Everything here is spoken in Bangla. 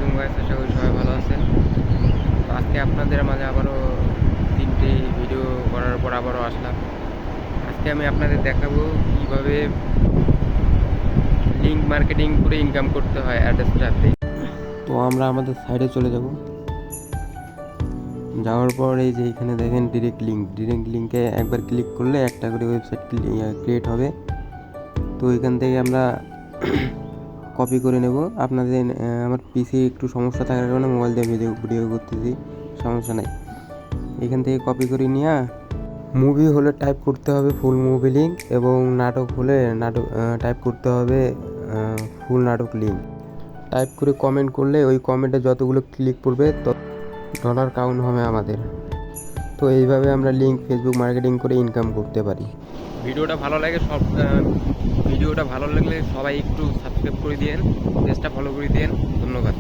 আলাইকুম গাইস, আশা করি সবাই ভালো আছেন। তো আজকে আপনাদের মাঝে আবারও 3টি ভিডিও করার পর আবারও আসলাম। আজকে আমি আপনাদের দেখাবো কিভাবে লিঙ্ক মার্কেটিং করে ইনকাম করতে হয় অ্যাড্রেস ট্রাফিক। তো আমরা আমাদের সাইডে চলে যাব। যাওয়ার পর এই যে এখানে দেখেন ডিরেক্ট লিঙ্কে একবার ক্লিক করলে একটা করে ওয়েবসাইট ক্রিয়েট হবে। তো এখান থেকে আমরা কপি করে নেব। আপনাদের আমার পিসি একটু সমস্যা থাকার কারণে মোবাইল দিয়ে ভিডিও করতেছি, সমস্যা নাই। এখান থেকে কপি করে নিয়ে মুভি হলে টাইপ করতে হবে ফুল মুভি লিঙ্ক, এবং নাটক হলে নাটক টাইপ করতে হবে ফুল নাটক লিঙ্ক। টাইপ করে কমেন্ট করলে ওই কমেন্টে যতগুলো ক্লিক করবে তত ডলার কাউন্ট হবে আমাদের। তো এইভাবে আমরা লিঙ্ক ফেসবুক মার্কেটিং করে ইনকাম করতে পারি। ভিডিওটা ভালো লাগলে সবাই একটু সাবস্ক্রাইব করে দিয়েন, পেজটা ফলো করে দিয়েন। ধন্যবাদ।